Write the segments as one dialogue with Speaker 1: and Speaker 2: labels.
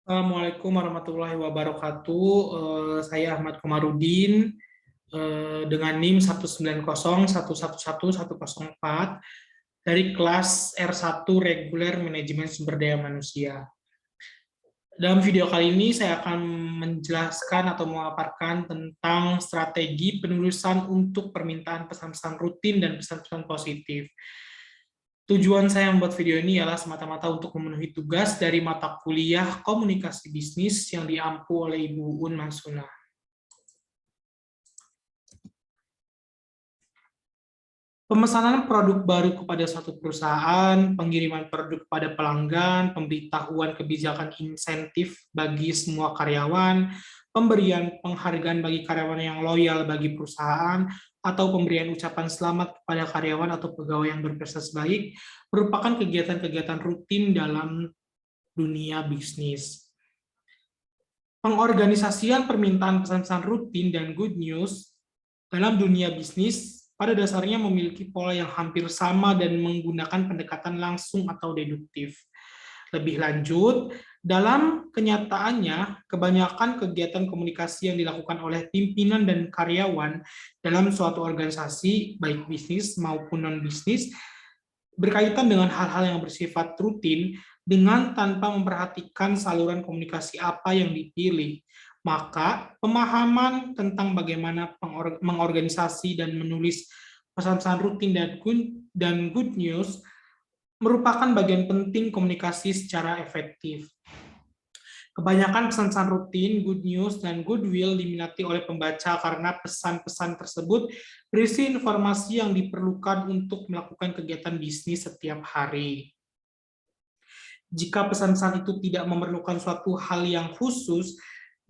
Speaker 1: Assalamualaikum warahmatullahi wabarakatuh. Saya Ahmad Komarudin dengan NIM 19011111104 dari kelas R1 Reguler Manajemen Sumber Daya Manusia. Dalam video kali ini saya akan menjelaskan atau memaparkan tentang strategi penulisan untuk permintaan pesan-pesan rutin dan pesan-pesan positif. Tujuan saya membuat video ini ialah semata-mata untuk memenuhi tugas dari mata kuliah komunikasi bisnis yang diampu oleh Ibu Uun Mansuna. Pemesanan produk baru kepada suatu perusahaan, pengiriman produk kepada pelanggan, pemberitahuan kebijakan insentif bagi semua karyawan, pemberian penghargaan bagi karyawan yang loyal bagi perusahaan, atau pemberian ucapan selamat kepada karyawan atau pegawai yang berprestasi baik, merupakan kegiatan-kegiatan rutin dalam dunia bisnis. Pengorganisasian permintaan pesan-pesan rutin dan good news dalam dunia bisnis pada dasarnya memiliki pola yang hampir sama dan menggunakan pendekatan langsung atau deduktif. Lebih lanjut, dalam kenyataannya, kebanyakan kegiatan komunikasi yang dilakukan oleh pimpinan dan karyawan dalam suatu organisasi, baik bisnis maupun non-bisnis, berkaitan dengan hal-hal yang bersifat rutin dengan tanpa memperhatikan saluran komunikasi apa yang dipilih. Maka pemahaman tentang bagaimana mengorganisasi dan menulis pesan-pesan rutin dan good news merupakan bagian penting komunikasi secara efektif. Kebanyakan pesan-pesan rutin, good news, dan goodwill diminati oleh pembaca karena pesan-pesan tersebut berisi informasi yang diperlukan untuk melakukan kegiatan bisnis setiap hari. Jika pesan-pesan itu tidak memerlukan suatu hal yang khusus,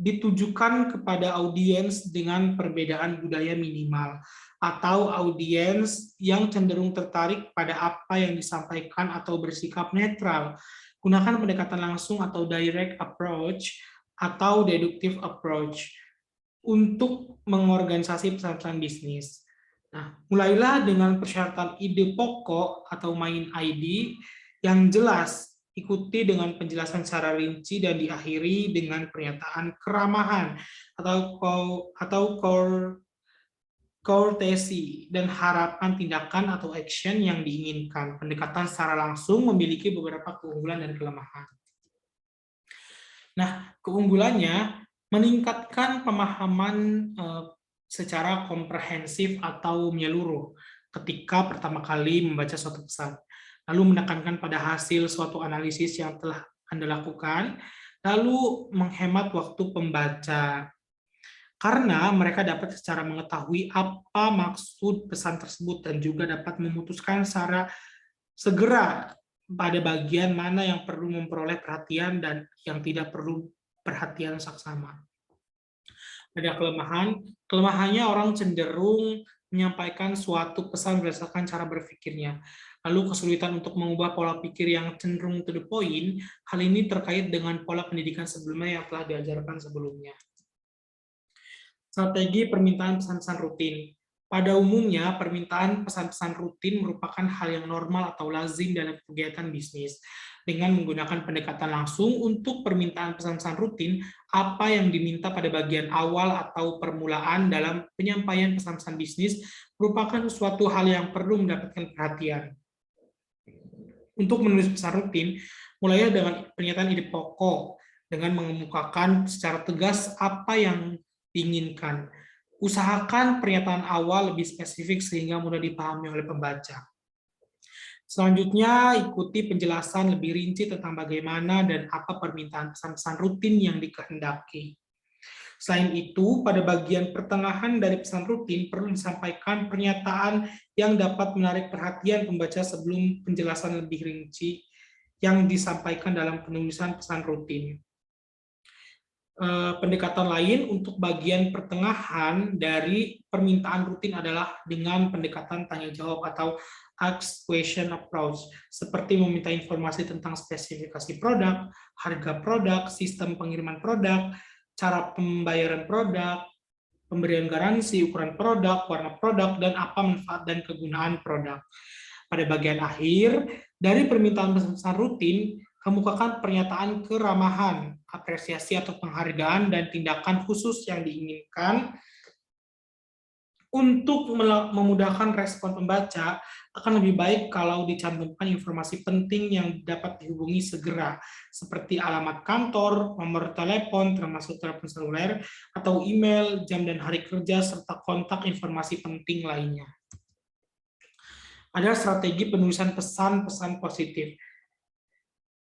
Speaker 1: ditujukan kepada audiens dengan perbedaan budaya minimal, atau audiens yang cenderung tertarik pada apa yang disampaikan atau bersikap netral. Gunakan pendekatan langsung atau direct approach atau deductive approach untuk mengorganisasi pesan-pesan bisnis. Nah, mulailah dengan persyaratan ide pokok atau main ID yang jelas, ikuti dengan penjelasan secara rinci dan diakhiri dengan pernyataan keramahan atau courtesy dan harapan tindakan atau action yang diinginkan. Pendekatan secara langsung memiliki beberapa keunggulan dan kelemahan. Nah, keunggulannya meningkatkan pemahaman secara komprehensif atau menyeluruh ketika pertama kali membaca suatu pesan, lalu menekankan pada hasil suatu analisis yang telah Anda lakukan, lalu menghemat waktu pembaca, karena mereka dapat secara mengetahui apa maksud pesan tersebut dan juga dapat memutuskan secara segera pada bagian mana yang perlu memperoleh perhatian dan yang tidak perlu perhatian saksama. Ada kelemahannya orang cenderung menyampaikan suatu pesan berdasarkan cara berpikirnya. Lalu kesulitan untuk mengubah pola pikir yang cenderung to the point, hal ini terkait dengan pola pendidikan sebelumnya yang telah diajarkan sebelumnya. Strategi permintaan pesan-pesan rutin. Pada umumnya, permintaan pesan-pesan rutin merupakan hal yang normal atau lazim dalam kegiatan bisnis. Dengan menggunakan pendekatan langsung untuk permintaan pesan-pesan rutin, apa yang diminta pada bagian awal atau permulaan dalam penyampaian pesan-pesan bisnis merupakan suatu hal yang perlu mendapatkan perhatian. Untuk menulis pesan rutin, mulailah dengan pernyataan ide pokok, dengan mengemukakan secara tegas apa yang diinginkan. Usahakan pernyataan awal lebih spesifik sehingga mudah dipahami oleh pembaca. Selanjutnya, ikuti penjelasan lebih rinci tentang bagaimana dan apa permintaan pesan-pesan rutin yang dikehendaki. Selain itu, pada bagian pertengahan dari pesan rutin perlu disampaikan pernyataan yang dapat menarik perhatian pembaca sebelum penjelasan lebih rinci yang disampaikan dalam penulisan pesan rutin. Pendekatan lain untuk bagian pertengahan dari permintaan rutin adalah dengan pendekatan tanya jawab atau ask question approach, seperti meminta informasi tentang spesifikasi produk, harga produk, sistem pengiriman produk, cara pembayaran produk, pemberian garansi, ukuran produk, warna produk, dan apa manfaat dan kegunaan produk. Pada bagian akhir dari permintaan pesan rutin, kemukakan pernyataan keramahan, apresiasi atau penghargaan, dan tindakan khusus yang diinginkan untuk memudahkan respon pembaca. Akan lebih baik kalau dicantumkan informasi penting yang dapat dihubungi segera, seperti alamat kantor, nomor telepon, termasuk telepon seluler, atau email, jam dan hari kerja, serta kontak informasi penting lainnya. Ada strategi penulisan pesan-pesan positif.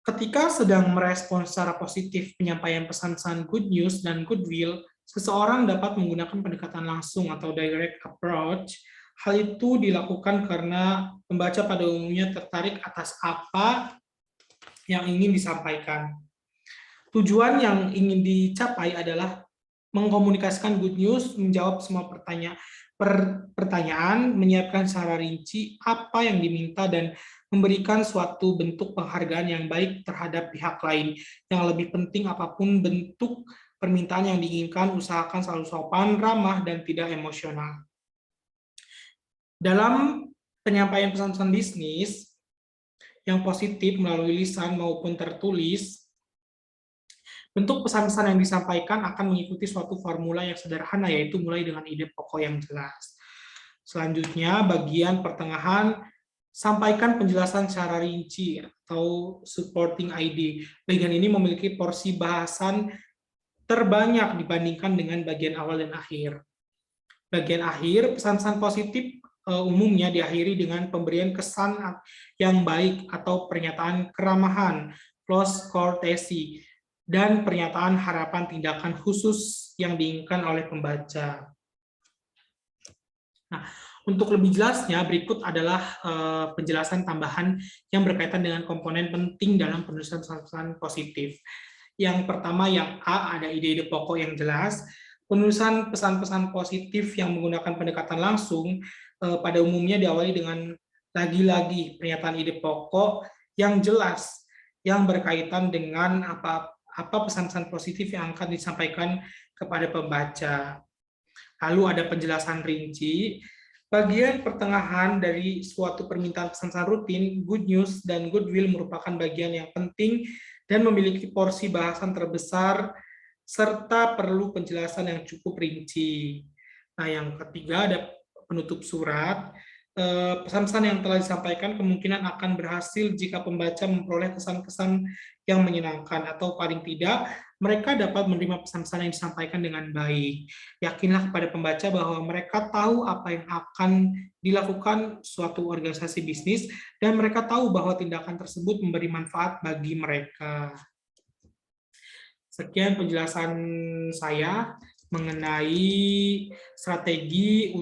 Speaker 1: Ketika sedang merespon secara positif penyampaian pesan-pesan good news dan goodwill, seseorang dapat menggunakan pendekatan langsung atau direct approach. Hal itu dilakukan karena pembaca pada umumnya tertarik atas apa yang ingin disampaikan. Tujuan yang ingin dicapai adalah mengkomunikasikan good news, menjawab semua pertanyaan, menyiapkan secara rinci apa yang diminta, dan memberikan suatu bentuk penghargaan yang baik terhadap pihak lain. Yang lebih penting, apapun bentuk permintaan yang diinginkan, usahakan selalu sopan, ramah, dan tidak emosional. Dalam penyampaian pesan-pesan bisnis yang positif melalui lisan maupun tertulis, bentuk pesan-pesan yang disampaikan akan mengikuti suatu formula yang sederhana, yaitu mulai dengan ide pokok yang jelas. Selanjutnya, bagian pertengahan, sampaikan penjelasan secara rinci atau supporting ID. Bagian ini memiliki porsi bahasan terbanyak dibandingkan dengan bagian awal dan akhir. Bagian akhir, pesan-pesan positif umumnya diakhiri dengan pemberian kesan yang baik atau pernyataan keramahan, close courtesy, dan pernyataan harapan tindakan khusus yang diinginkan oleh pembaca. Nah, untuk lebih jelasnya, berikut adalah penjelasan tambahan yang berkaitan dengan komponen penting dalam penulisan pesan-pesan positif. Yang pertama, yang A, ada ide-ide pokok yang jelas. Penulisan pesan-pesan positif yang menggunakan pendekatan langsung pada umumnya diawali dengan lagi-lagi pernyataan ide pokok yang jelas, yang berkaitan dengan apa pesan-pesan positif yang akan disampaikan kepada pembaca. Lalu ada penjelasan rinci. Bagian pertengahan dari suatu permintaan pesan rutin, good news dan goodwill merupakan bagian yang penting dan memiliki porsi bahasan terbesar serta perlu penjelasan yang cukup rinci. Nah, yang ketiga ada penutup surat. Pesan-pesan yang telah disampaikan kemungkinan akan berhasil jika pembaca memperoleh kesan-kesan yang menyenangkan, atau paling tidak mereka dapat menerima pesan-pesan yang disampaikan dengan baik. Yakinlah kepada pembaca bahwa mereka tahu apa yang akan dilakukan suatu organisasi bisnis, dan mereka tahu bahwa tindakan tersebut memberi manfaat bagi mereka. Sekian penjelasan saya mengenai strategi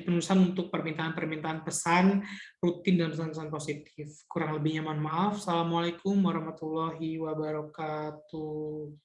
Speaker 1: penulisan untuk permintaan pesan rutin dan pesan-pesan positif. Kurang lebihnya mohon maaf. Assalamualaikum warahmatullahi wabarakatuh.